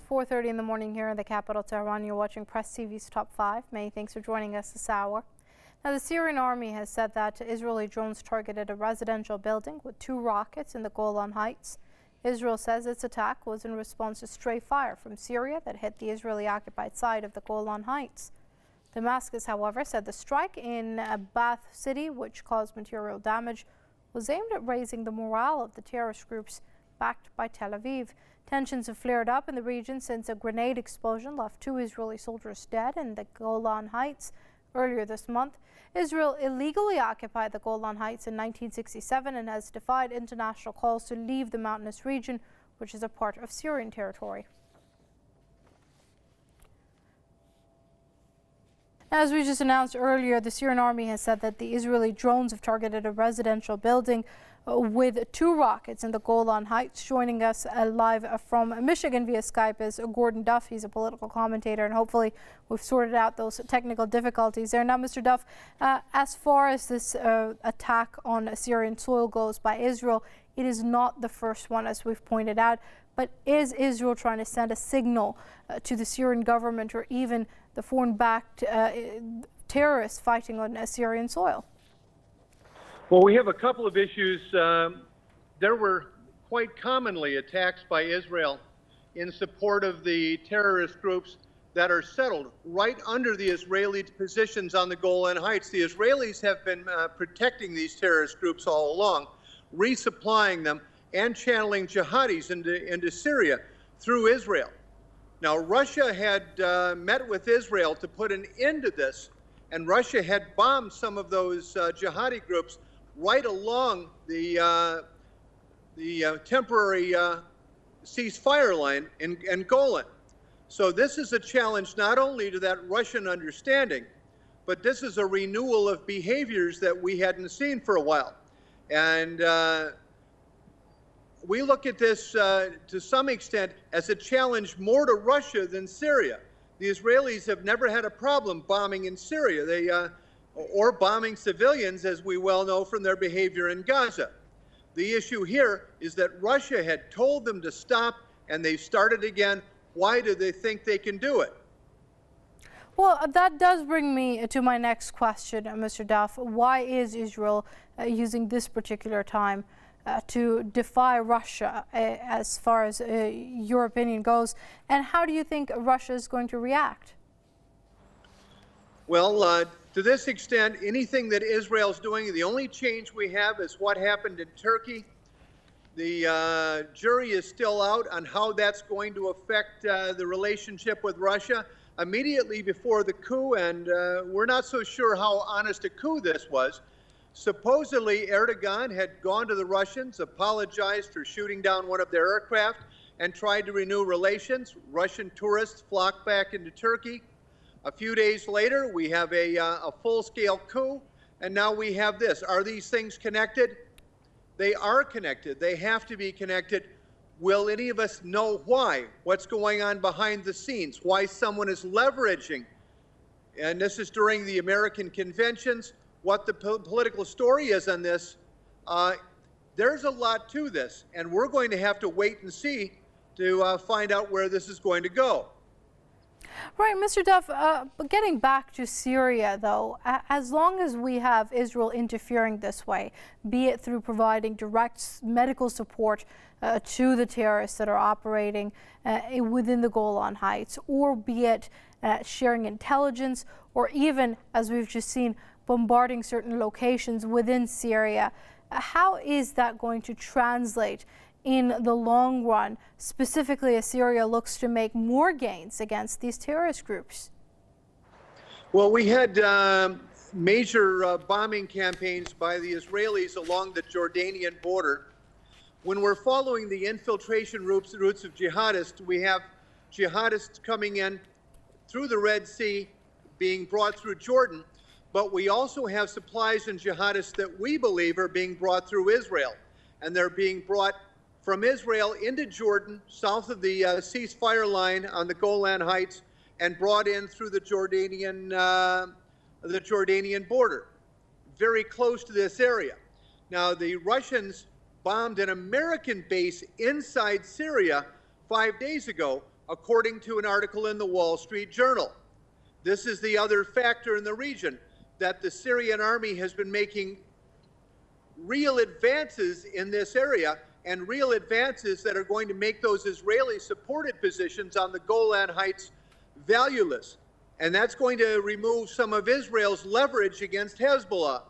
4:30 in the morning here in the capital, Tehran. You're watching Press TV's Top 5. Many thanks for joining us this hour. Now, the Syrian army has said that Israeli drones targeted a residential building with 2 rockets in the Golan Heights. Israel says its attack was in response to stray fire from Syria that hit the Israeli-occupied side of the Golan Heights. Damascus, however, said the strike in Baath City, which caused material damage, was aimed at raising the morale of the terrorist groups backed by Tel Aviv. Tensions have flared up in the region since a grenade explosion left 2 Israeli soldiers dead in the Golan Heights earlier this month. Israel illegally occupied the Golan Heights in 1967 and has defied international calls to leave the mountainous region, which is a part of Syrian territory. As we just announced earlier, the Syrian army has said that the Israeli drones have targeted a residential building with 2 rockets in the Golan Heights. Joining us live from Michigan via Skype is Gordon Duff. He's a political commentator, and hopefully we've sorted out those technical difficulties there. Now, Mr. Duff, as far as this attack on Syrian soil goes by Israel, it is not the first one, as we've pointed out. But is Israel trying to send a signal to the Syrian government or even the foreign-backed terrorists fighting on Syrian soil? Well, we have a couple of issues. There were quite commonly attacks by Israel in support of the terrorist groups that are settled right under the Israeli positions on the Golan Heights. The Israelis have been protecting these terrorist groups all along, resupplying them and channeling jihadis into Syria through Israel. Now, Russia had met with Israel to put an end to this, and Russia had bombed some of those jihadi groups right along the temporary ceasefire line in Golan. So this is a challenge not only to that Russian understanding, but this is a renewal of behaviors that we hadn't seen for a while. And we look at this to some extent as a challenge more to Russia than Syria. The Israelis have never had a problem bombing in Syria, or bombing civilians, as we well know from their behavior in Gaza. The issue here is that Russia had told them to stop, and they've started again. Why do they think they can do it? Well, that does bring me to my next question, Mr. Duff. Why is Israel using this particular time to defy Russia, as far as your opinion goes? And how do you think Russia is going to react? Well, to this extent, anything that Israel's doing, the only change we have is what happened in Turkey. The jury is still out on how that's going to affect the relationship with Russia. Immediately before the coup, and we're not so sure how honest a coup this was, supposedly Erdogan had gone to the Russians, apologized for shooting down one of their aircraft, and tried to renew relations. Russian tourists flocked back into Turkey. A few days later, we have a full-scale coup, and now we have this. Are these things connected? They are connected. They have to be connected. Will any of us know why? What's going on behind the scenes? Why someone is leveraging? And this is during the American conventions. What the political story is on this, there's a lot to this, and we're going to have to wait and see to find out where this is going to go. Right, Mr. Duff, getting back to Syria, though, as long as we have Israel interfering this way, be it through providing direct medical support to the terrorists that are operating within the Golan Heights, or be it sharing intelligence, or even, as we've just seen, bombarding certain locations within Syria, how is that going to translate in the long run, specifically as Syria looks to make more gains against these terrorist groups? Well, we had major bombing campaigns by the Israelis along the Jordanian border. When we're following the infiltration routes of jihadists, we have jihadists coming in through the Red Sea, being brought through Jordan, but we also have supplies and jihadists that we believe are being brought through Israel, and they're being brought from Israel into Jordan, south of the ceasefire line on the Golan Heights, and brought in through the Jordanian border, very close to this area. Now, the Russians bombed an American base inside Syria 5 days ago, according to an article in the Wall Street Journal. This is the other factor in the region, that the Syrian army has been making real advances in this area, and real advances that are going to make those Israeli-supported positions on the Golan Heights valueless. And that's going to remove some of Israel's leverage against Hezbollah.